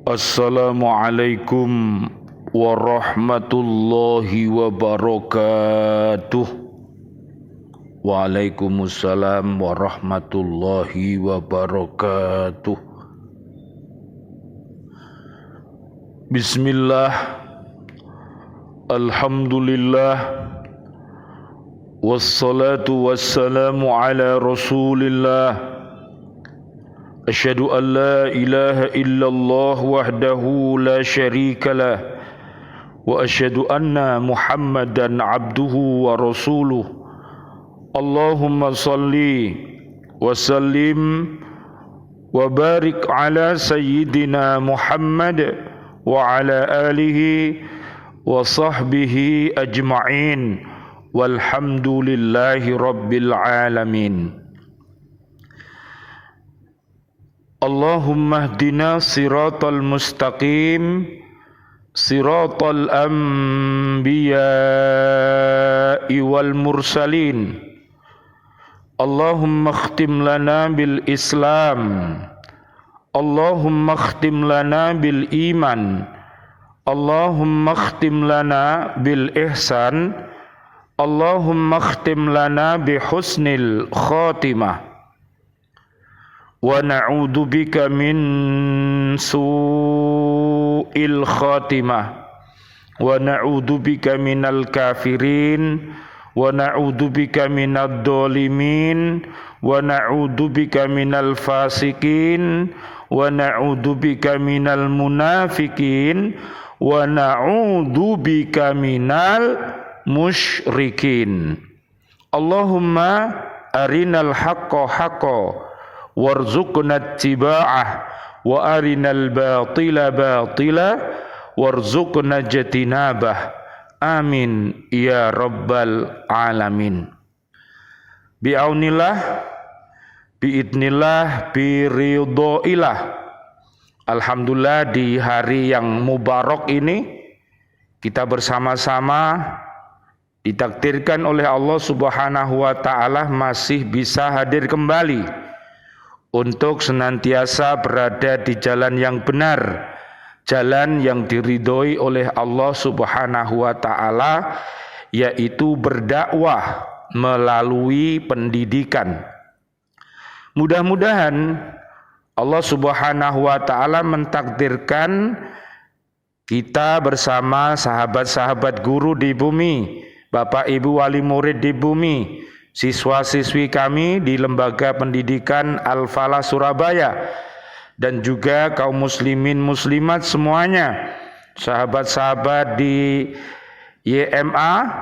Assalamualaikum warahmatullahi wabarakatuh. Waalaikumsalam warahmatullahi wabarakatuh. Bismillah, alhamdulillah, wassalatu wassalamu ala rasulillah. Asyhadu an la ilaha illallah wahdahu la syarika lah wa asyhadu anna Muhammadan abduhu wa rasuluh. Allahumma salli wa sallim wa barik ala sayyidina Muhammad wa ala alihi wa sahbihi ajma'in walhamdulillahi rabbil alamin. Allahumma hdina siratal mustaqim siratal anbiya'i wal mursalin. Allahumma khtim lana bil islam, Allahumma khtim lana bil iman, Allahumma khtim lana bil ihsan, Allahumma khtim lana bi husnil khatimah. Wa na'udzu bika min su'il khatimah wa na'udzu bika minal kafirin wa na'udzu bika minad dhalimin wa na'udzu bika minal fasikin wa na'udzu bika minal munafikin wa na'udzu bika minal musyrikin. Allahumma arinal haqqa haqqan warzuqna ittiba'ah wa arinal batila batila warzuqna jatinabah. Amin ya rabbal alamin. Bi'aunillah, biidnillah, biridhoillah. Alhamdulillah, di hari yang mubarak ini kita bersama-sama ditakdirkan oleh Allah Subhanahu wa taala masih bisa hadir kembali untuk senantiasa berada di jalan yang benar, jalan yang diridhoi oleh Allah Subhanahu wa taala, yaitu berdakwah melalui pendidikan. Mudah-mudahan Allah Subhanahu wa taala mentakdirkan kita bersama sahabat-sahabat guru di bumi, Bapak Ibu wali murid di bumi, siswa-siswi kami di Lembaga Pendidikan Al-Falah Surabaya, dan juga kaum muslimin muslimat semuanya, sahabat-sahabat di YMA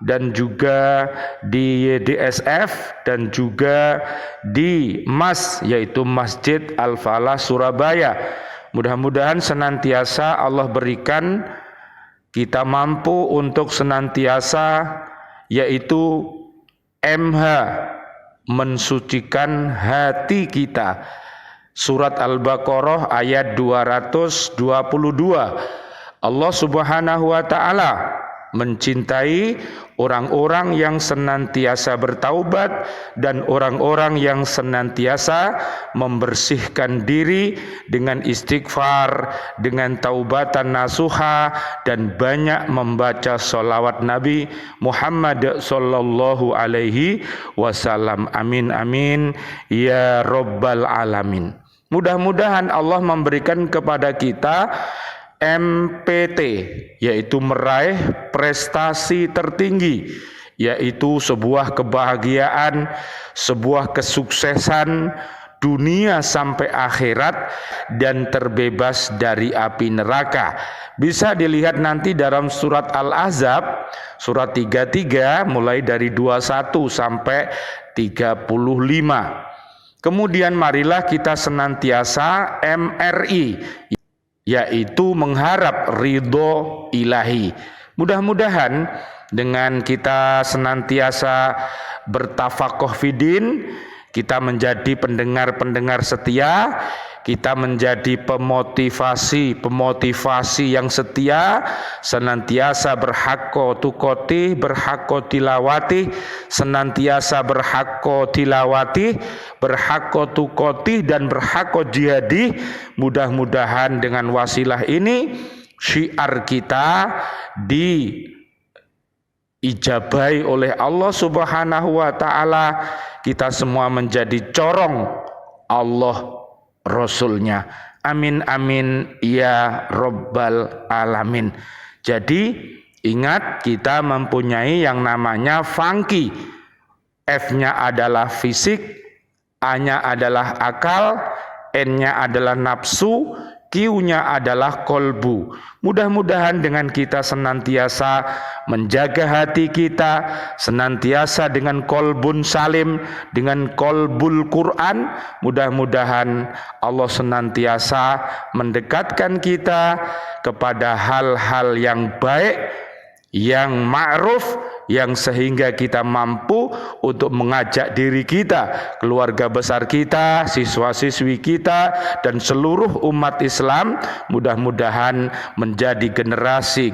dan juga di YDSF dan juga di MAS, yaitu Masjid Al-Falah Surabaya. Mudah-mudahan senantiasa Allah berikan kita mampu untuk senantiasa, yaitu MH, mensucikan hati kita. Surat Al-Baqarah ayat 222. Allah Subhanahu wa taala mencintai orang-orang yang senantiasa bertaubat dan orang-orang yang senantiasa membersihkan diri dengan istighfar, dengan taubatan nasuha, dan banyak membaca sholawat Nabi Muhammad sallallahu alaihi wasallam. Amin amin ya rabbal alamin. Mudah-mudahan Allah memberikan kepada kita MPT, yaitu meraih prestasi tertinggi, yaitu sebuah kebahagiaan, sebuah kesuksesan dunia sampai akhirat, dan terbebas dari api neraka. Bisa dilihat nanti dalam surat Al-Ahzab surat 33 mulai dari 21 sampai 35. Kemudian marilah kita senantiasa MRI, yaitu mengharap ridho ilahi. Mudah-mudahan dengan kita senantiasa bertafakoh fidin, kita menjadi pendengar-pendengar setia, kita menjadi pemotivasi yang setia, senantiasa berhakko tukoti, berhakko tilawati, senantiasa berhakko tilawati, berhakko tukoti, dan berhakko jihadi. Mudah-mudahan dengan wasilah ini syiar kita diijabahi oleh Allah Subhanahu wa taala, kita semua menjadi corong Allah Rasulnya. Amin amin ya Rabbal alamin. Jadi ingat, kita mempunyai yang namanya funky. F-nya adalah fisik, A-nya adalah akal, N-nya adalah nafsu, Q-nya adalah kolbu. Mudah-mudahan dengan kita senantiasa menjaga hati kita, senantiasa dengan kolbun salim, dengan kolbul Quran, mudah-mudahan Allah senantiasa mendekatkan kita kepada hal-hal yang baik, yang ma'ruf, yang sehingga kita mampu untuk mengajak diri kita, keluarga besar kita, siswa-siswi kita, dan seluruh umat Islam mudah-mudahan menjadi generasi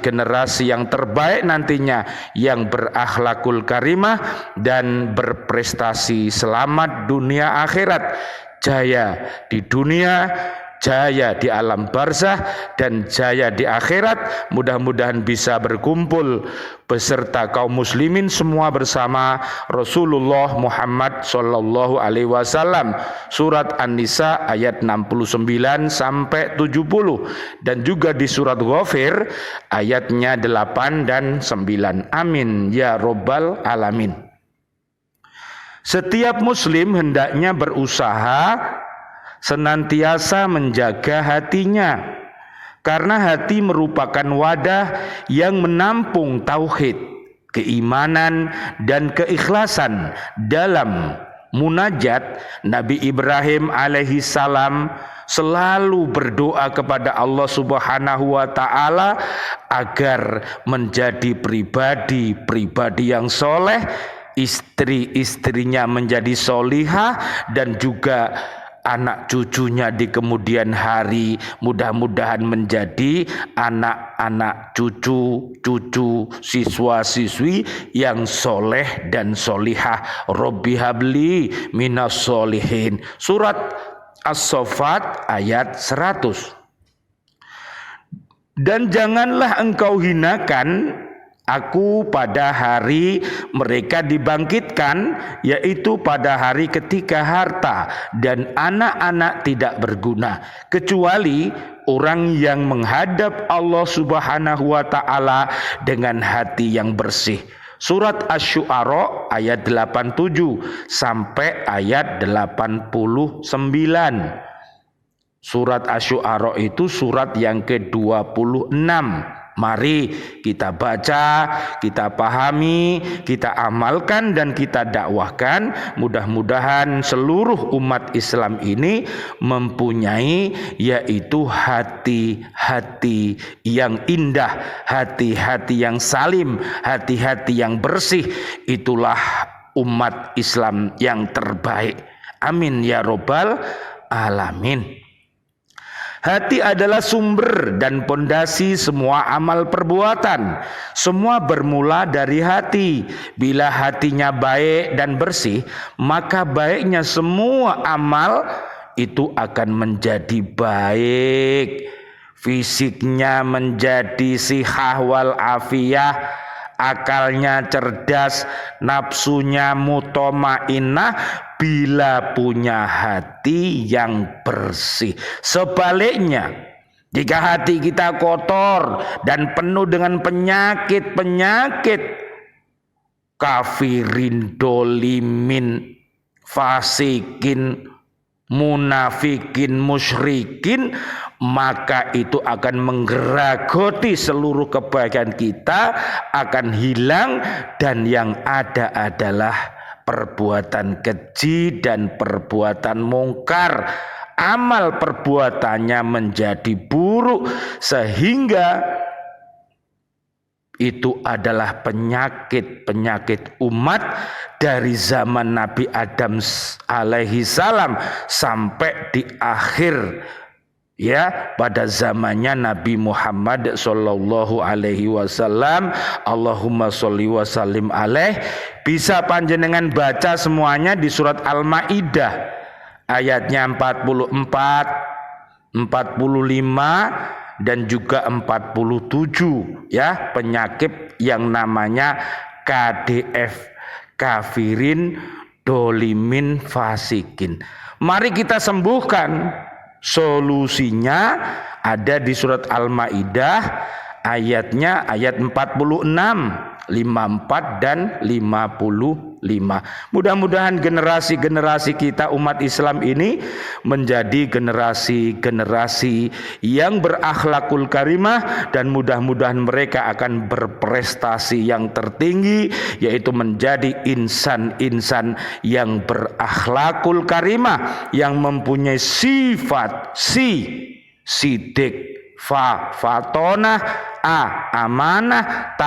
yang terbaik nantinya, yang berakhlakul karimah dan berprestasi selamat dunia akhirat, jaya di dunia, jaya di alam barzah, dan jaya di akhirat. Mudah-mudahan bisa berkumpul beserta kaum muslimin semua bersama Rasulullah Muhammad sallallahu alaihi wasallam. Surat An-Nisa ayat 69 sampai 70, dan juga di surat Ghafir ayatnya 8 dan 9. Amin ya Rabbal alamin. Setiap muslim hendaknya berusaha senantiasa menjaga hatinya, karena hati merupakan wadah yang menampung tauhid, keimanan, dan keikhlasan. Dalam munajat, Nabi Ibrahim alaihi salam selalu berdoa kepada Allah Subhanahu wa taala agar menjadi pribadi yang soleh, istri-istrinya menjadi solihah, dan juga anak cucunya di kemudian hari mudah-mudahan menjadi anak-anak cucu siswa-siswi yang soleh dan solihah. Robbi habli minas solihin. Surat As-Saffat ayat 100. Dan janganlah engkau hinakan aku pada hari mereka dibangkitkan, yaitu pada hari ketika harta dan anak-anak tidak berguna, kecuali orang yang menghadap Allah Subhanahu wa taala dengan hati yang bersih. Surat Asy-Syu'ara ayat 87 sampai ayat 89. Surat Asy-Syu'ara itu surat yang ke-26. Mari kita baca, kita pahami, kita amalkan, dan kita dakwahkan. Mudah-mudahan seluruh umat Islam ini mempunyai yaitu hati-hati yang indah, hati-hati yang salim, hati-hati yang bersih. Itulah umat Islam yang terbaik. Amin ya Rabbal alamin. Hati adalah sumber dan pondasi semua amal perbuatan. Semua bermula dari hati. Bila hatinya baik dan bersih, maka baiknya semua amal itu akan menjadi baik. Fisiknya menjadi sihah wal afiyah, akalnya cerdas, nafsunya mutmainnah bila punya hati yang bersih. Sebaliknya, jika hati kita kotor dan penuh dengan penyakit kafirin, dolimin, fasikin, munafikin, musyrikin, maka itu akan menggeragoti seluruh kebaikan kita, akan hilang, dan yang ada adalah perbuatan keji dan perbuatan mungkar. Amal perbuatannya menjadi buruk, sehingga itu adalah penyakit-penyakit umat dari zaman Nabi Adam alaihi salam sampai di akhir ya pada zamannya Nabi Muhammad sallallahu alaihi wasallam. Allahumma sholli wa sallim alaih. Bisa panjenengan baca semuanya di surat Al-Maidah ayatnya 44, 45 dan juga 47 ya, penyakit yang namanya KDF, kafirin dolimin fasikin. Mari kita sembuhkan. Solusinya ada di surat Al-Maidah ayatnya ayat 46, 54 dan 55. Mudah-mudahan generasi-generasi kita umat Islam ini menjadi generasi-generasi yang berakhlakul karimah, dan mudah-mudahan mereka akan berprestasi yang tertinggi, yaitu menjadi insan-insan yang berakhlakul karimah, yang mempunyai sifat sidik, fatonah, amanah,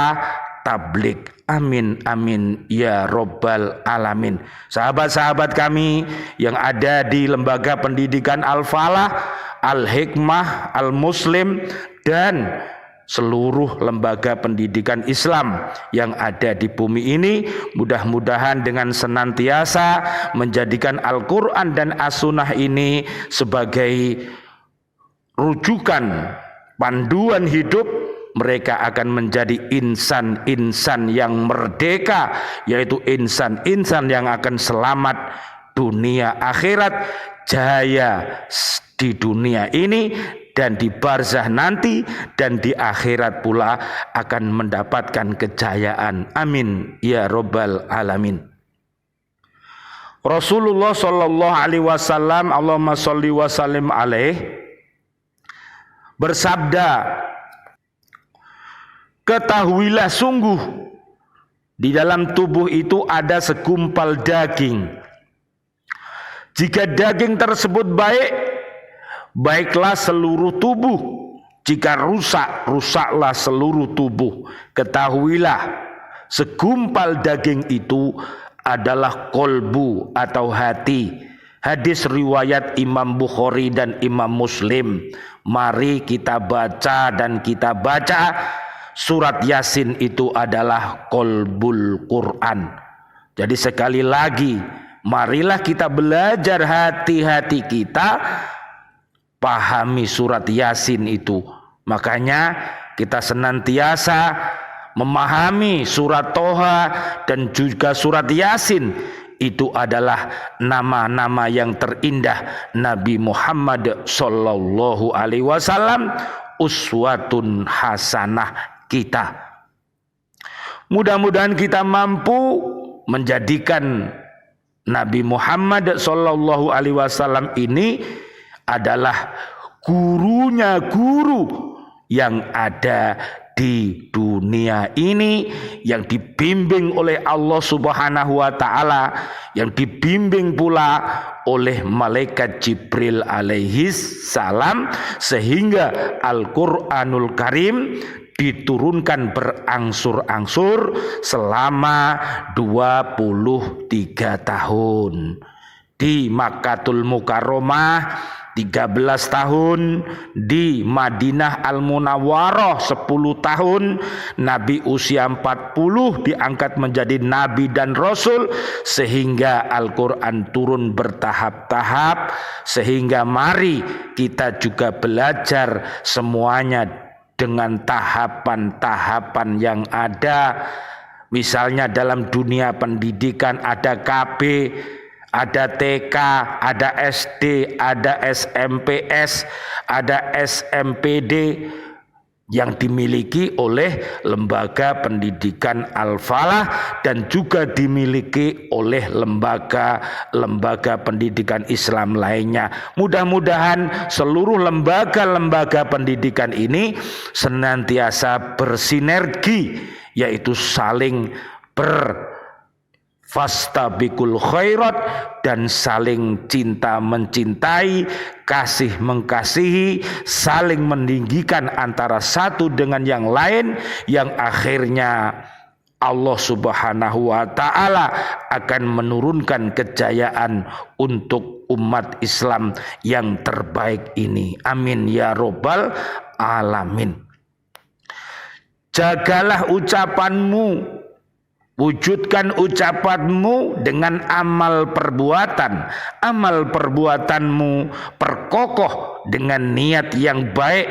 tablik. Amin amin ya robbal alamin. Sahabat-sahabat kami yang ada di lembaga pendidikan Al-Falah, Al-Hikmah, Al-Muslim, dan seluruh lembaga pendidikan Islam yang ada di bumi ini, mudah-mudahan dengan senantiasa menjadikan Al-Quran dan As-Sunnah ini sebagai rujukan panduan hidup, mereka akan menjadi insan-insan yang merdeka, yaitu insan-insan yang akan selamat dunia akhirat, jaya di dunia ini dan di barzah nanti, dan di akhirat pula akan mendapatkan kejayaan. Amin ya robbal alamin. Rasulullah sallallahu alaihi wasallam, Allahumma sholli wa sallim alaih, bersabda, ketahuilah sungguh di dalam tubuh itu ada segumpal daging. Jika daging tersebut baik, baiklah seluruh tubuh. Jika rusak, rusaklah seluruh tubuh. Ketahuilah segumpal daging itu adalah kolbu atau hati. Hadis riwayat Imam Bukhari dan Imam Muslim. Mari kita baca dan kita baca. Surat Yasin itu adalah kolbul Quran. Jadi sekali lagi, marilah kita belajar hati-hati kita, pahami surat Yasin itu. Makanya kita senantiasa memahami surat Toha dan juga surat Yasin. Itu adalah nama-nama yang terindah Nabi Muhammad sallallahu alaihi wasallam, uswatun hasanah kita. Mudah-mudahan kita mampu menjadikan Nabi Muhammad sallallahu alaihi wasallam ini adalah gurunya guru yang ada di dunia ini, yang dibimbing oleh Allah Subhanahu wa taala, yang dibimbing pula oleh malaikat Jibril alaihi salam, sehingga Al-Qur'anul Karim diturunkan berangsur-angsur selama 23 tahun. Di Makkatul Mukarramah 13 tahun, di Madinah Al-Munawwarah 10 tahun, Nabi usia 40 diangkat menjadi Nabi dan Rasul, sehingga Al-Quran turun bertahap-tahap. Sehingga mari kita juga belajar semuanya dengan tahapan-tahapan yang ada. Misalnya dalam dunia pendidikan ada KB, ada TK, ada SD, ada SMPS, ada SMPD yang dimiliki oleh lembaga pendidikan Al-Falah dan juga dimiliki oleh lembaga-lembaga pendidikan Islam lainnya. Mudah-mudahan seluruh lembaga-lembaga pendidikan ini senantiasa bersinergi, yaitu saling fastabiqul khairat, dan saling cinta mencintai, kasih mengasihi, saling meninggikan antara satu dengan yang lain, yang akhirnya Allah Subhanahu wa ta'ala akan menurunkan kejayaan untuk umat Islam yang terbaik ini. Amin ya robbal alamin. Jagalah ucapanmu, wujudkan ucapanmu dengan amal perbuatan. Amal perbuatanmu perkokoh dengan niat yang baik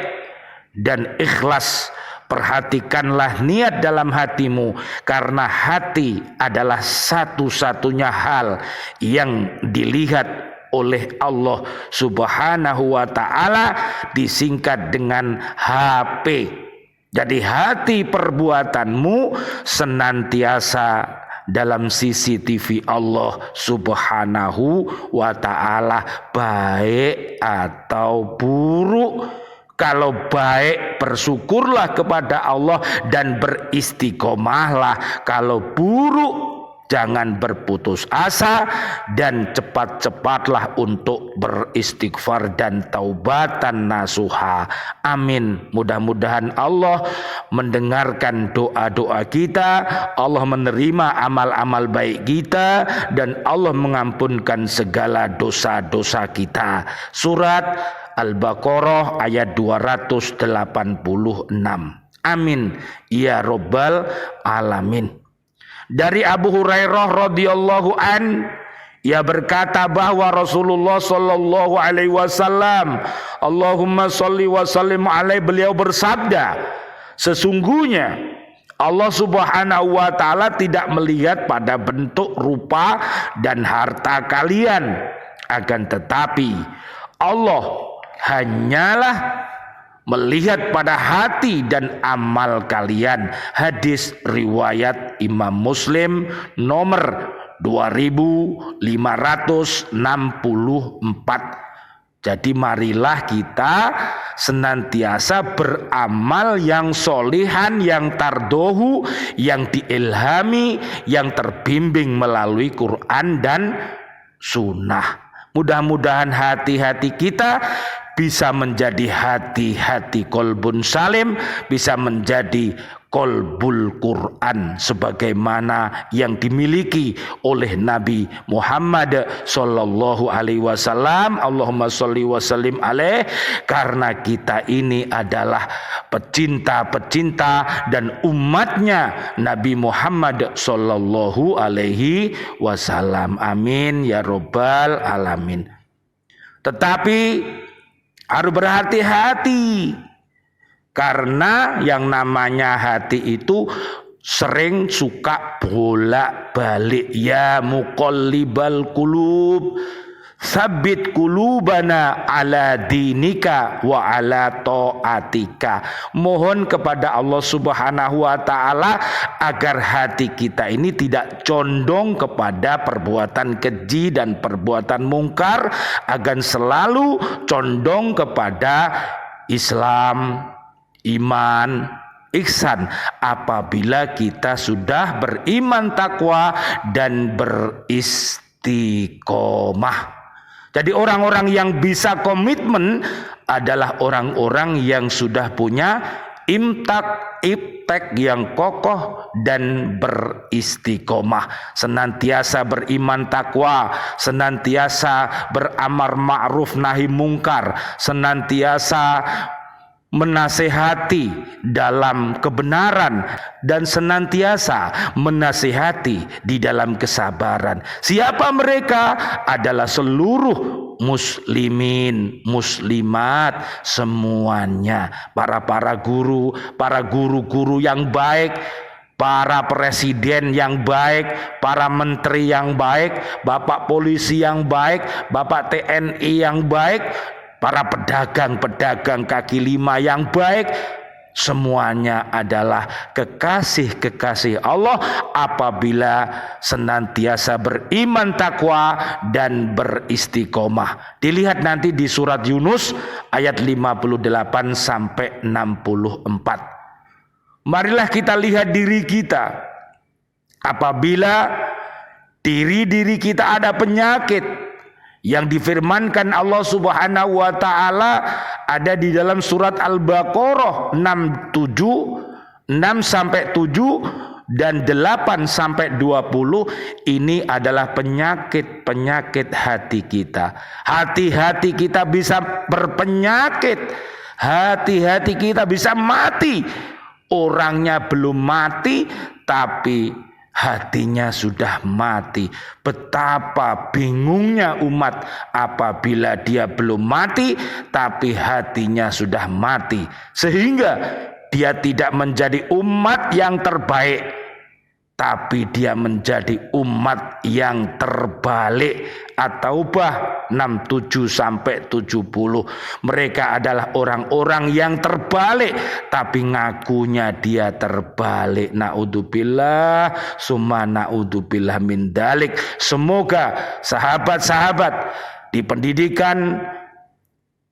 dan ikhlas. Perhatikanlah niat dalam hatimu, karena hati adalah satu-satunya hal yang dilihat oleh Allah Subhanahu wa ta'ala, disingkat dengan HP. Jadi hati perbuatanmu senantiasa dalam CCTV Allah Subhanahu wa ta'ala, baik atau buruk. Kalau baik, bersyukurlah kepada Allah dan beristiqomahlah. Kalau buruk, jangan berputus asa dan cepat-cepatlah untuk beristighfar dan taubatan nasuha. Amin. Mudah-mudahan Allah mendengarkan doa-doa kita, Allah menerima amal-amal baik kita, dan Allah mengampunkan segala dosa-dosa kita. Surat Al-Baqarah ayat 286. Amin ya robbal alamin. Dari Abu Hurairah radhiyallahu an, ia berkata bahwa Rasulullah sallallahu alaihi wasallam, Allahumma shalli wa sallim alaihi, beliau bersabda, sesungguhnya Allah Subhanahu wa ta'ala tidak melihat pada bentuk, rupa, dan harta kalian, akan tetapi Allah hanyalah melihat pada hati dan amal kalian. Hadis riwayat Imam Muslim nomor 2564. Jadi marilah kita senantiasa beramal yang solihan, yang tardohu, yang diilhami, yang terbimbing melalui Quran dan Sunnah. Mudah-mudahan hati-hati kita bisa menjadi hati-hati kolbun salim, bisa menjadi kolbul Quran sebagaimana yang dimiliki oleh Nabi Muhammad sallallahu alaihi wasallam. Allahumma sholli wa sallim alaih, karena kita ini adalah pecinta-pecinta dan umatnya Nabi Muhammad sallallahu alaihi wasallam. Amin ya robbal alamin. Tetapi harus berhati-hati, karena yang namanya hati itu sering suka bolak-balik. Ya muqallibal qulub, Sabit kulubana ala dinika wa ala ta'atika. Mohon kepada Allah Subhanahu wa ta'ala agar hati kita ini tidak condong kepada perbuatan keji dan perbuatan mungkar, agar selalu condong kepada Islam, iman, ihsan. Apabila kita sudah beriman, takwa, dan beristiqomah. Jadi orang-orang yang bisa komitmen adalah orang-orang yang sudah punya iptek yang kokoh dan beristiqomah, senantiasa beriman takwa, senantiasa beramar ma'ruf nahi mungkar, senantiasa menasehati dalam kebenaran, dan senantiasa menasehati di dalam kesabaran. Siapa mereka? Adalah seluruh muslimin, muslimat semuanya, para guru, para guru-guru yang baik, para presiden yang baik, para menteri yang baik, bapak polisi yang baik, bapak TNI yang baik, para pedagang-pedagang kaki lima yang baik, semuanya adalah kekasih-kekasih Allah apabila senantiasa beriman takwa dan beristiqomah. Dilihat nanti di surat Yunus ayat 58 sampai 64. Marilah kita lihat diri kita. Apabila diri kita ada penyakit yang difirmankan Allah Subhanahu wa taala ada di dalam surat Al-Baqarah 6 sampai 7 dan 8 sampai 20. Ini adalah penyakit hati kita. Hati-hati kita bisa berpenyakit. Hati-hati kita bisa mati. Orangnya belum mati tapi hatinya sudah mati. Betapa bingungnya umat apabila dia belum mati tapi hatinya sudah mati, sehingga dia tidak menjadi umat yang terbaik tapi dia menjadi umat yang terbalik. At-Taubah 67 sampai 70. Mereka adalah orang-orang yang terbalik tapi ngakunya dia terbalik. Naudzubillah summa naudzubillah min dalik. Semoga sahabat-sahabat di pendidikan,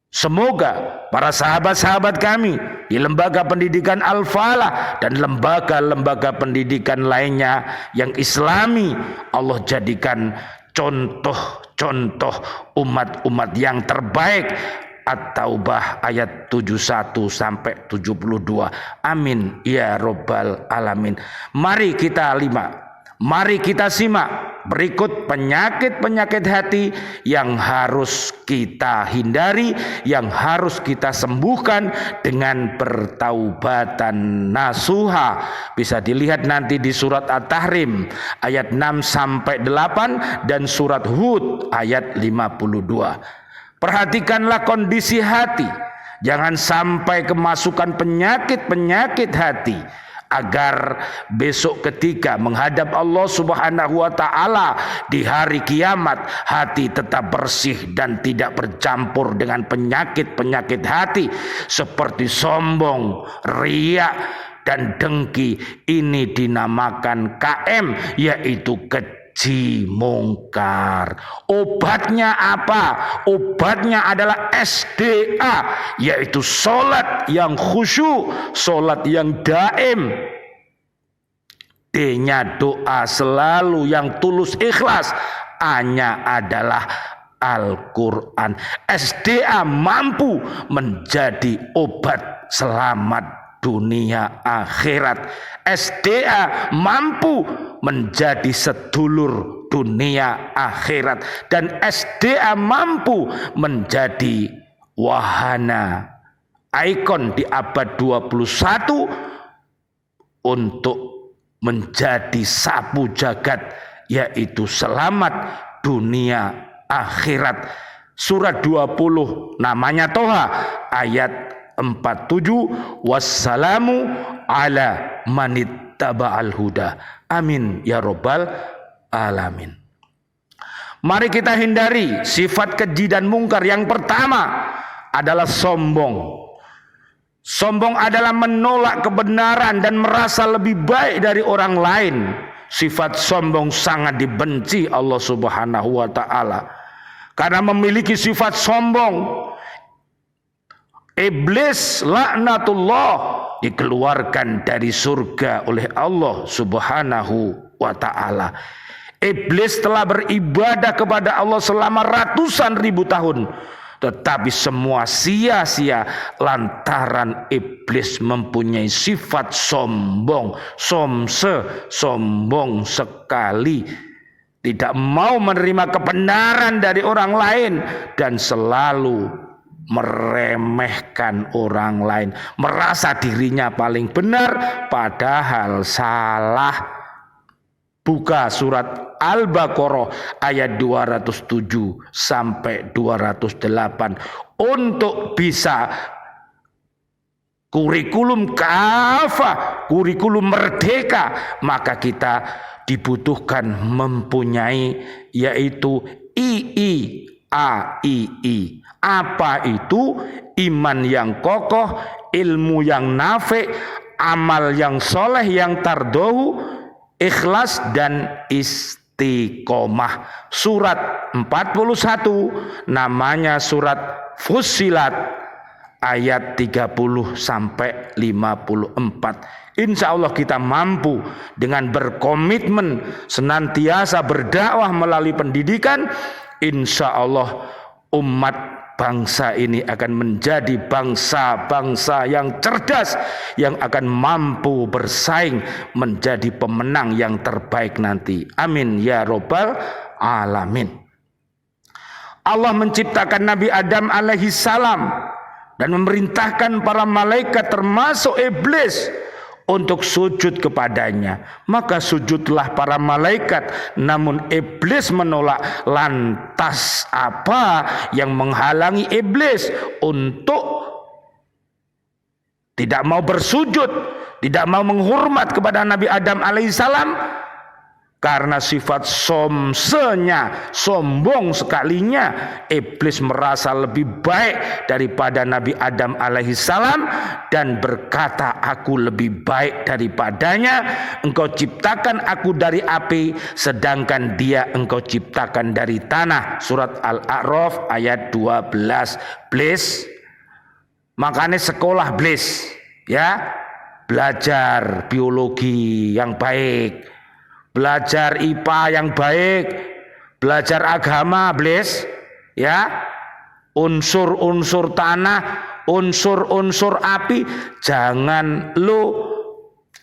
semoga para sahabat-sahabat kami di lembaga pendidikan Al-Falah dan lembaga-lembaga pendidikan lainnya yang Islami, Allah jadikan contoh-contoh umat-umat yang terbaik. At-Taubah ayat 71 sampai 72. Amin ya Rabbal Alamin. Mari kita simak berikut penyakit-penyakit hati yang harus kita hindari, yang harus kita sembuhkan dengan bertaubatan nasuha. Bisa dilihat nanti di surat At-Tahrim ayat 6 sampai 8 dan surat Hud ayat 52. Perhatikanlah kondisi hati, jangan sampai kemasukan penyakit-penyakit hati, agar besok ketika menghadap Allah Subhanahu wa taala di hari kiamat hati tetap bersih dan tidak bercampur dengan penyakit-penyakit hati seperti sombong, riya dan dengki. Ini dinamakan KM, yaitu keji mungkar. Obatnya apa? Obatnya adalah SDA, yaitu solat yang khusyuk, solat yang daim. D-nya doa selalu yang tulus ikhlas. A-nya adalah Al-Quran. SDA mampu menjadi obat selamat dunia akhirat. SDA mampu menjadi sedulur dunia akhirat, dan SDA mampu menjadi wahana ikon di abad 21 untuk menjadi sapu jagat, yaitu selamat dunia akhirat. Surat 20 namanya Toha ayat 47. Wassalamu ala manittaba'al huda. Amin ya Rabbal Alamin. Mari kita hindari sifat keji dan mungkar. Yang pertama adalah sombong. Sombong adalah menolak kebenaran dan merasa lebih baik dari orang lain. Sifat sombong sangat dibenci Allah Subhanahu wa taala. Karena memiliki sifat sombong, iblis laknatullah dikeluarkan dari surga oleh Allah Subhanahu wa taala. Iblis telah beribadah kepada Allah selama ratusan ribu tahun, tetapi semua sia-sia lantaran iblis mempunyai sifat sombong, sombong sekali, tidak mau menerima kebenaran dari orang lain dan selalu meremehkan orang lain, merasa dirinya paling benar padahal salah. Buka surat Al-Baqarah ayat 207 sampai 208 untuk bisa kurikulum kafah, kurikulum merdeka, maka kita dibutuhkan mempunyai yaitu IIAII. Apa itu? Iman yang kokoh, ilmu yang nafi', amal yang soleh yang tardohu, ikhlas dan istiqomah. Surat 41 namanya surat Fussilat ayat 30 sampai 54. Insya Allah kita mampu dengan berkomitmen senantiasa berdakwah melalui pendidikan. Insya Allah umat bangsa ini akan menjadi bangsa-bangsa yang cerdas, yang akan mampu bersaing menjadi pemenang yang terbaik nanti. Amin ya robbal alamin. Allah menciptakan Nabi Adam alaihi salam dan memerintahkan para malaikat termasuk iblis untuk sujud kepadanya. Maka sujudlah para malaikat, namun iblis menolak. Lantas apa yang menghalangi iblis untuk tidak mau bersujud, tidak mau menghormat kepada Nabi Adam alaihissalam? Karena sifat somsenya, sombong sekalinya, iblis merasa lebih baik daripada Nabi Adam alaihissalam dan berkata, aku lebih baik daripadanya. Engkau ciptakan aku dari api, sedangkan dia engkau ciptakan dari tanah. Surat Al-A'raf ayat 12. Blis, makanya sekolah blis, ya, belajar biologi yang baik, belajar IPA yang baik, belajar agama, blis, ya, unsur-unsur tanah, unsur-unsur api. Jangan lu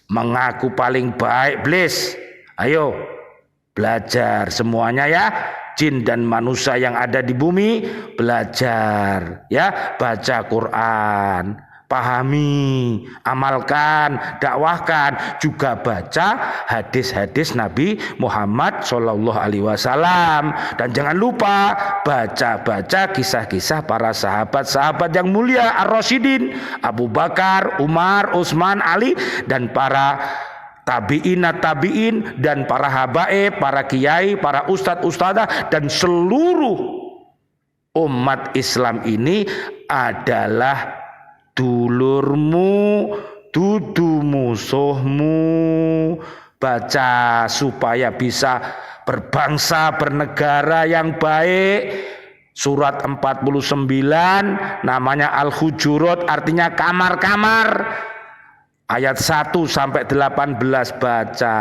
mengaku paling baik, blis. Ayo belajar semuanya ya, jin dan manusia yang ada di bumi, belajar ya, baca Quran, pahami, amalkan, dakwahkan, juga baca hadis-hadis Nabi Muhammad SAW. Dan jangan lupa baca-baca kisah-kisah para sahabat-sahabat yang mulia ar-rasyidin, Abu Bakar, Umar, Utsman, Ali, dan para tabi'in dan para habaib, para kiai, para ustadz-ustadzah, dan seluruh umat Islam ini adalah dulurmu, dudu musuhmu. Baca supaya bisa berbangsa, bernegara yang baik. Surat 49 namanya Al-Hujurat, artinya kamar-kamar. Ayat 1 sampai 18 baca.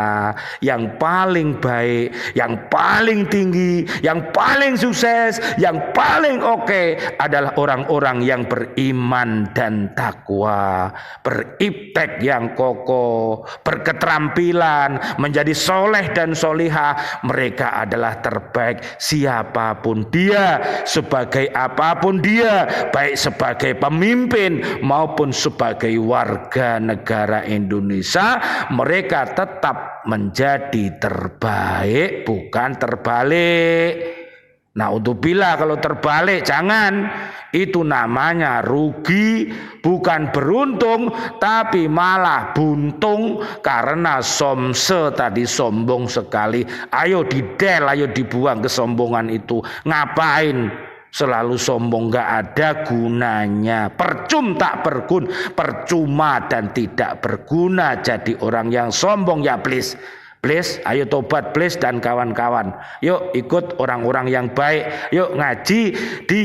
Yang paling baik, yang paling tinggi, yang paling sukses, yang paling oke adalah orang-orang yang beriman dan takwa, beriptek yang kokoh, berketerampilan, menjadi soleh dan solihah. Mereka adalah terbaik siapapun dia, sebagai apapun dia, baik sebagai pemimpin maupun sebagai warga negara Indonesia. Mereka tetap menjadi terbaik, bukan terbalik. Nah, untuk bila kalau terbalik, jangan. Itu namanya rugi, bukan beruntung, tapi malah buntung. Karena somse tadi sombong sekali. Ayo didel, ayo dibuang kesombongan itu. Ngapain selalu sombong, gak ada gunanya. Percuma tak berguna, percuma dan tidak berguna jadi orang yang sombong ya, please. Please, ayo tobat please dan kawan-kawan. Yuk ikut orang-orang yang baik. Yuk ngaji di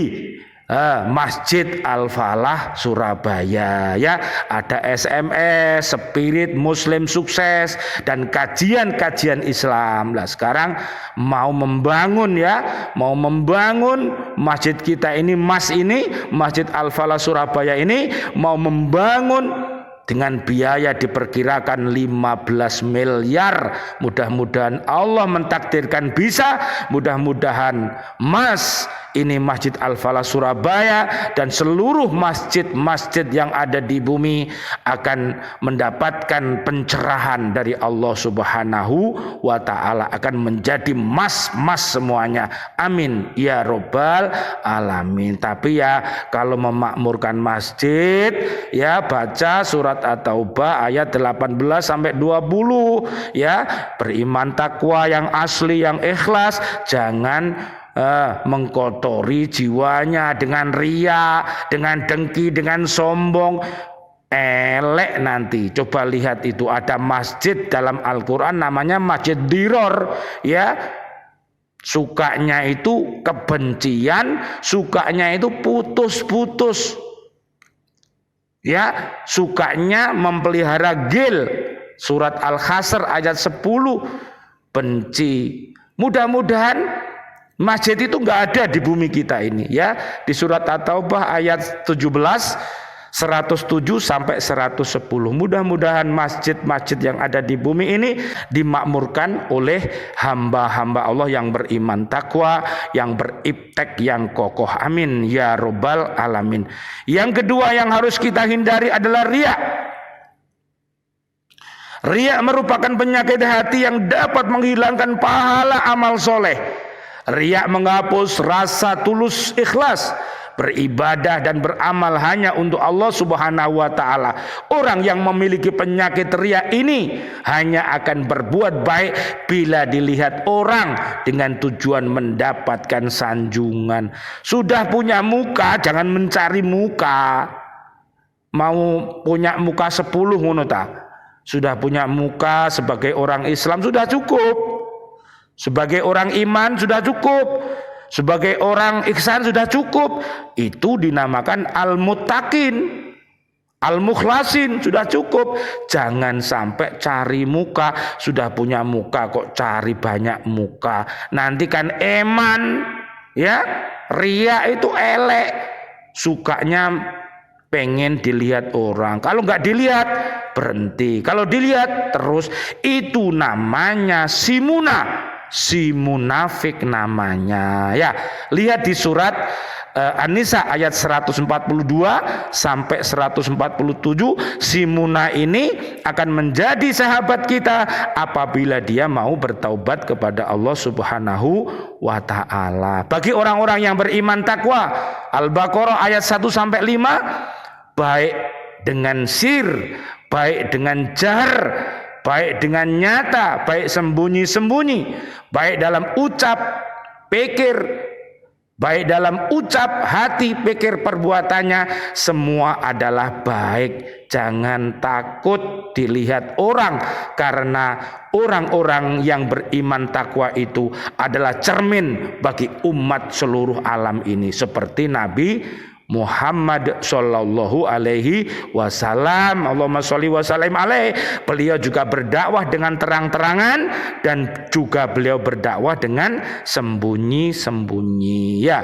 Masjid Al-Falah Surabaya ya. Ada SMS Spirit Muslim Sukses dan kajian-kajian Islam. Lah sekarang mau membangun ya, mau membangun masjid kita ini, Masjid Al-Falah Surabaya ini mau membangun dengan biaya diperkirakan 15 miliar. Mudah-mudahan Allah mentakdirkan bisa. Mudah-mudahan Mas ini Masjid Al-Falah Surabaya dan seluruh masjid-masjid yang ada di bumi akan mendapatkan pencerahan dari Allah Subhanahu wa ta'ala, akan menjadi mas-mas semuanya. Amin ya robbal alamin. Tapi ya kalau memakmurkan masjid ya baca surat At-Taubah ayat 18 sampai 20 ya. Beriman takwa yang asli, yang ikhlas. Jangan mengkotori jiwanya dengan ria, dengan dengki, dengan sombong. Elek nanti. Coba lihat itu, ada masjid dalam Al-Quran namanya Masjid Diror ya. Sukanya itu kebencian, sukanya itu putus-putus. Ya, sukanya memelihara ghil. Surat Al-Hasr ayat 10, benci. Mudah-mudahan masjid itu nggak ada di bumi kita ini, ya. Di surat At-Taubah ayat 17, 107 sampai 110. Mudah-mudahan masjid-masjid yang ada di bumi ini dimakmurkan oleh hamba-hamba Allah yang beriman takwa, yang beriptek, yang kokoh. Amin ya robbal alamin. Yang kedua yang harus kita hindari adalah riya. Riya merupakan penyakit hati yang dapat menghilangkan pahala amal soleh. Riya menghapus rasa tulus ikhlas beribadah dan beramal hanya untuk Allah Subhanahu wa ta'ala. Orang yang memiliki penyakit riya ini hanya akan berbuat baik bila dilihat orang dengan tujuan mendapatkan sanjungan. Sudah punya muka, jangan mencari muka. Mau punya muka 10 ngono ta? Sudah punya muka sebagai orang Islam sudah cukup. Sebagai orang iman sudah cukup. Sebagai orang ihsan sudah cukup. Itu dinamakan al-muttaqin, al-mukhlasin, sudah cukup. Jangan sampai cari muka. Sudah punya muka kok cari banyak muka. Nanti kan eman, ya. Riya itu elek. Sukanya pengen dilihat orang. Kalau nggak dilihat berhenti. Kalau dilihat terus, itu namanya simuna. Si munafik namanya, ya. Lihat di surat An-Nisa ayat 142 sampai 147. Si muna ini akan menjadi sahabat kita apabila dia mau bertaubat kepada Allah Subhanahu wa ta'ala. Bagi orang-orang yang beriman takwa, Al-Baqarah ayat 1 sampai 5, baik dengan sir, baik dengan jar, baik dengan nyata, baik sembunyi-sembunyi, baik dalam ucap, pikir, baik dalam ucap, hati, pikir, perbuatannya, semua adalah baik. Jangan takut dilihat orang, karena orang-orang yang beriman takwa itu adalah cermin bagi umat seluruh alam ini, seperti Nabi Muhammad sallallahu alaihi wasallam. Allahumma sholli wa sallim alaihi. Beliau juga berdakwah dengan terang-terangan dan juga beliau berdakwah dengan sembunyi-sembunyi, ya.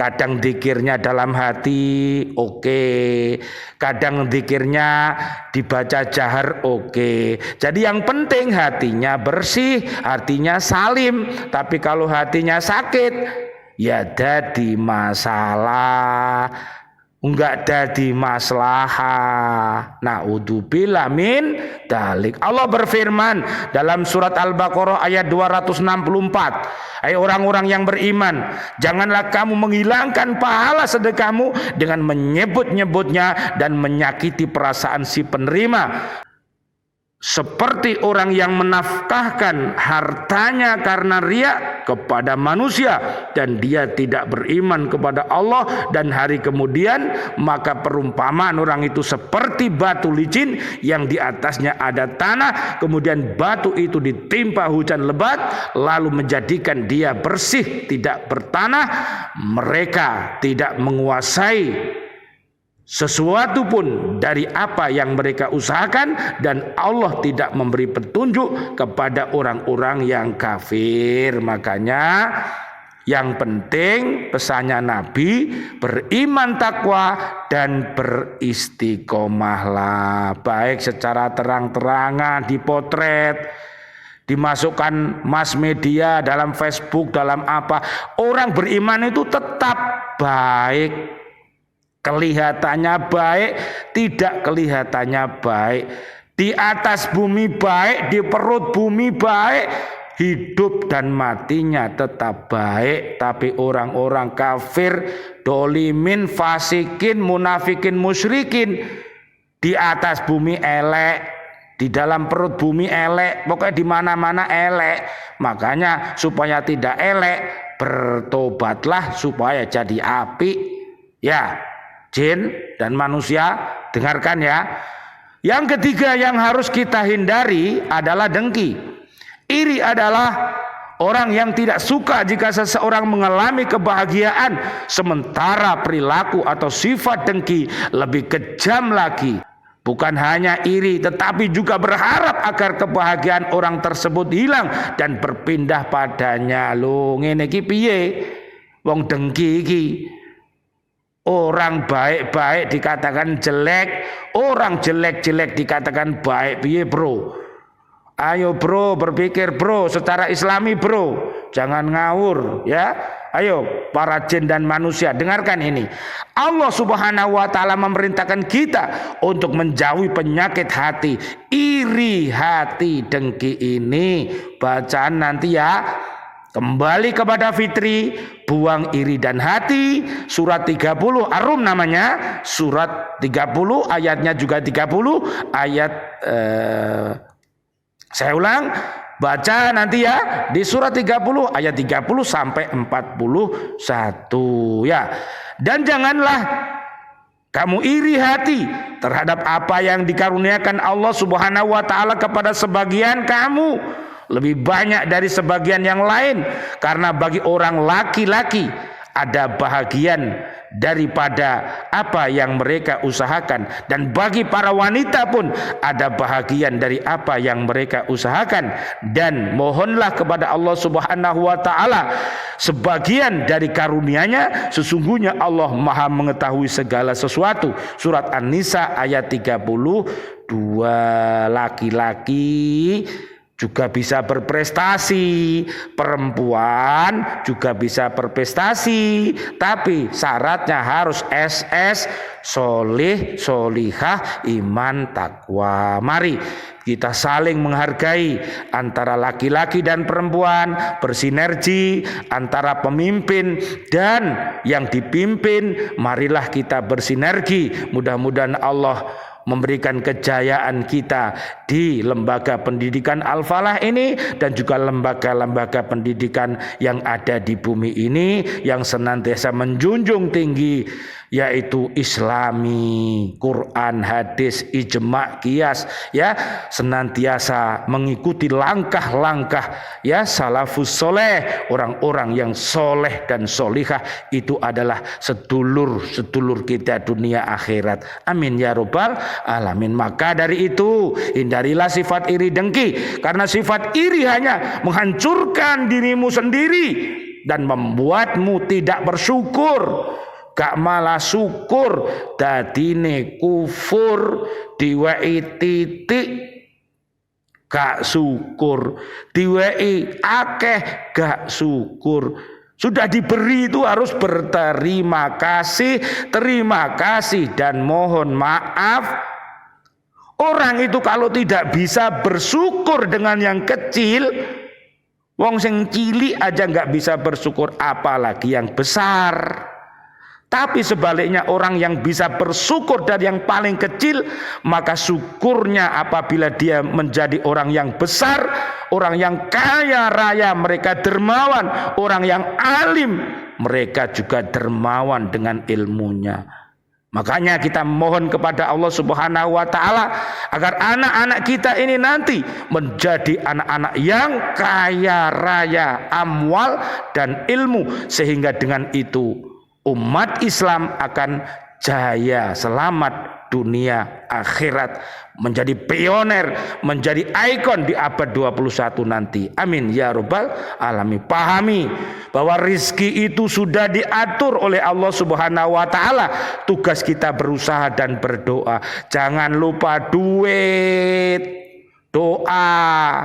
Kadang zikirnya dalam hati, oke. Kadang zikirnya dibaca jahar, oke. Jadi yang penting hatinya bersih, hatinya salim. Tapi kalau hatinya sakit, ya dadi masalah, enggak dadi maslahah. Naudzubillah min dalik. Allah berfirman dalam surat Al-Baqarah ayat 264, hai orang-orang yang beriman, janganlah kamu menghilangkan pahala sedekahmu dengan menyebut-nyebutnya dan menyakiti perasaan si penerima, seperti orang yang menafkahkan hartanya karena riya kepada manusia dan dia tidak beriman kepada Allah dan hari kemudian, maka perumpamaan orang itu seperti batu licin yang di atasnya ada tanah, kemudian batu itu ditimpa hujan lebat lalu menjadikan dia bersih, tidak bertanah. Mereka tidak menguasai sesuatu pun dari apa yang mereka usahakan, dan Allah tidak memberi petunjuk kepada orang-orang yang kafir. Makanya yang penting pesannya Nabi, beriman takwa dan beristiqomahlah, baik secara terang-terangan dipotret, dimasukkan mass media, dalam Facebook, dalam apa. Orang beriman itu tetap baik, kelihatannya baik, tidak kelihatannya baik, di atas bumi baik, di perut bumi baik, hidup dan matinya tetap baik. Tapi orang-orang kafir, dolimin, fasikin, munafikin, musyrikin, di atas bumi elek, di dalam perut bumi elek, pokoknya di mana-mana elek. Makanya supaya tidak elek, bertobatlah supaya jadi api, ya. Jin dan manusia, dengarkan ya. Yang ketiga yang harus kita hindari adalah dengki. Iri adalah Orang yang tidak suka jika seseorang mengalami kebahagiaan, sementara perilaku atau sifat dengki lebih kejam lagi. Bukan hanya iri, tetapi juga berharap agar kebahagiaan orang tersebut hilang dan berpindah padanya. Lho, ngene iki piye? Wong dengki iki. Orang baik-baik dikatakan jelek, orang jelek-jelek dikatakan baik. Piye, Bro? Ayo bro, berpikir bro, secara islami bro, jangan ngawur ya. Ayo para jin dan manusia, dengarkan ini. Allah subhanahu wa ta'ala memerintahkan kita untuk menjauhi penyakit hati, iri hati, dengki ini. Bacaan nanti ya. Kembali kepada fitri, buang iri dan hati. Surat 30 Ar-Rum namanya. Surat 30 ayatnya juga 30 ayat saya ulang, baca nanti ya di surat 30 ayat 30 sampai 41 ya. Dan janganlah kamu iri hati terhadap apa yang dikaruniakan Allah Subhanahu wa taala kepada sebagian kamu, lebih banyak dari sebagian yang lain, karena bagi orang laki-laki ada bahagian daripada apa yang mereka usahakan, dan bagi para wanita pun ada bahagian dari apa yang mereka usahakan. Dan mohonlah kepada Allah Subhanahu wa taala sebagian dari karunia-Nya, sesungguhnya Allah Maha mengetahui segala sesuatu. Surat An-Nisa ayat 32. Laki-laki juga bisa berprestasi, perempuan juga bisa berprestasi, tapi syaratnya harus SS, solih, solihah, iman, takwa. Mari kita saling menghargai antara laki-laki dan perempuan, bersinergi antara pemimpin dan yang dipimpin. Marilah kita bersinergi. Mudah-mudahan Allah memberikan kejayaan kita di lembaga pendidikan Al-Falah ini, dan juga lembaga-lembaga pendidikan yang ada di bumi ini, yang senantiasa menjunjung tinggi yaitu Islami, Quran, hadis, ijma, qiyas ya, senantiasa mengikuti langkah-langkah ya salafus soleh, orang-orang yang soleh dan solihah. Itu adalah sedulur-sedulur kita dunia akhirat. Amin ya rabbal alamin. Maka dari itu hindarilah sifat iri dengki, karena sifat iri hanya menghancurkan dirimu sendiri dan membuatmu tidak bersyukur. Gak malah syukur, dadine kufur, diweki titik gak syukur, diweki akeh gak syukur. Sudah diberi itu harus berterima kasih, terima kasih dan mohon maaf. Orang itu kalau tidak bisa bersyukur dengan yang kecil, wong sing cilik aja gak bisa bersyukur, apalagi yang besar. Tapi sebaliknya, orang yang bisa bersyukur dari yang paling kecil, maka syukurnya apabila dia menjadi orang yang besar, orang yang kaya raya, mereka dermawan, orang yang alim, mereka juga dermawan dengan ilmunya. Makanya kita mohon kepada Allah Subhanahu wa taala agar anak-anak kita ini nanti menjadi anak-anak yang kaya raya amwal dan ilmu, sehingga dengan itu umat Islam akan jaya selamat dunia akhirat, menjadi pioner, menjadi ikon di abad 21 nanti. Amin ya rabbal alamin. Pahami bahwa rizki itu sudah diatur oleh Allah Subhanahu wa taala. Tugas kita berusaha dan berdoa. Jangan lupa duit, doa,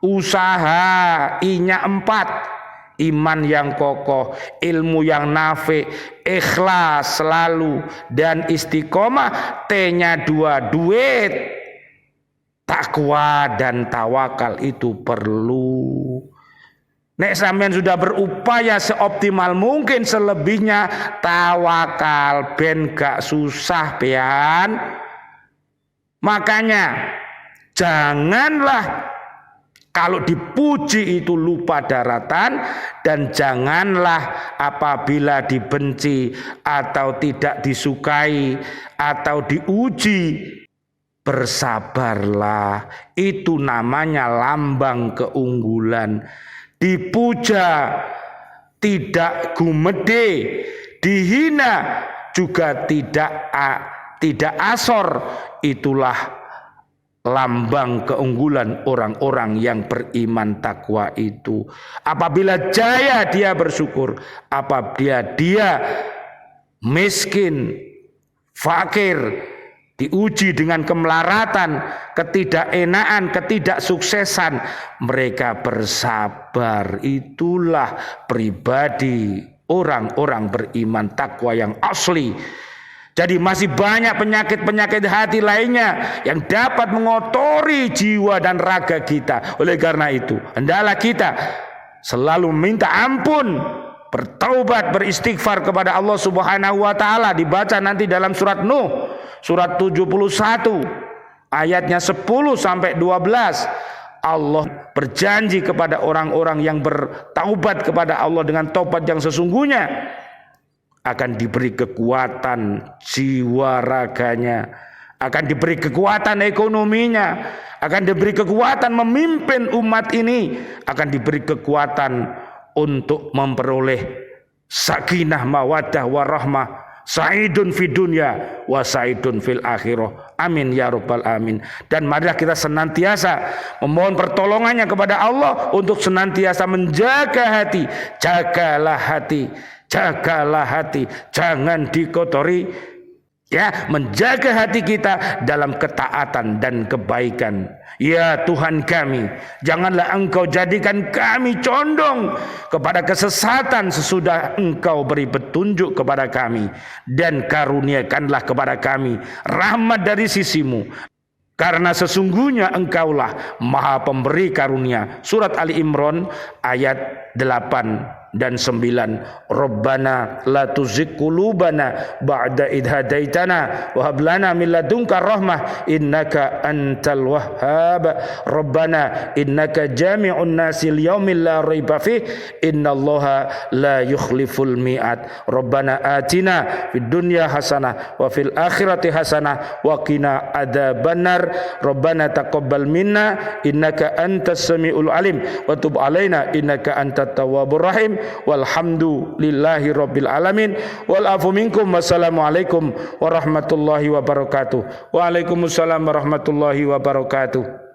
usaha, inya 4. Iman yang kokoh, ilmu yang nafi, ikhlas selalu, dan istiqomah. T-nya 2, duit, takwa dan tawakal itu perlu. Nek sampean sudah berupaya seoptimal mungkin, selebihnya tawakal ben gak susah pian. Makanya janganlah kalau dipuji itu lupa daratan, dan janganlah apabila dibenci atau tidak disukai atau diuji, bersabarlah. Itu namanya lambang keunggulan. dipuja, tidak gumede, dihina, juga tidak asor. Itulah lambang keunggulan orang-orang yang beriman takwa itu. Apabila jaya dia bersyukur, apabila dia miskin, fakir, diuji dengan kemelaratan, ketidakenaan, ketidaksuksesan, mereka bersabar. Itulah pribadi orang-orang beriman takwa yang asli. Jadi masih banyak penyakit-penyakit hati lainnya yang dapat mengotori jiwa dan raga kita. Oleh karena itu, hendaklah kita selalu minta ampun, bertaubat, beristighfar kepada Allah Subhanahu wa taala. Dibaca nanti dalam surat Nuh, surat 71 ayatnya 10 sampai 12. Allah berjanji kepada orang-orang yang bertaubat kepada Allah dengan taubat yang sesungguhnya akan diberi kekuatan jiwa raganya, akan diberi kekuatan ekonominya, akan diberi kekuatan memimpin umat ini, akan diberi kekuatan untuk memperoleh sakinah mawaddah warahmah, sa'idun fid dunya wa sa'idun fil akhirah. Amin ya rabbal alamin. Dan marilah kita senantiasa memohon pertolongannya kepada Allah untuk senantiasa menjaga hati. Jagalah hati, jagalah hati, jangan dikotori, ya, menjaga hati kita dalam ketaatan dan kebaikan. Ya Tuhan kami, janganlah Engkau jadikan kami condong kepada kesesatan sesudah Engkau beri petunjuk kepada kami, dan karuniakanlah kepada kami rahmat dari sisi-Mu, karena sesungguhnya Engkaulah Maha Pemberi karunia. Surat Ali Imran ayat 8 dan 9. Rabbana la tuzigh qulubana ba'da idh hadaitana wa hab lana min ladunka rahmah innaka antal wahhab. Rabbana innaka jami'un nasi liyaumin la raiba fih innallaha la yukhliful mi'ad. Rabbana atina fid dunya hasanah wa fil akhirati hasanah wa qina adzabannar. Rabbana taqabbal minna innaka antas samiul alim wa tub alaina innaka antat tawwabur rahim. Walhamdulillahi rabbil alamin. Wal afu minkum. Wassalamualaikum warahmatullahi wabarakatuh. Waalaikumsalam warahmatullahi wabarakatuh.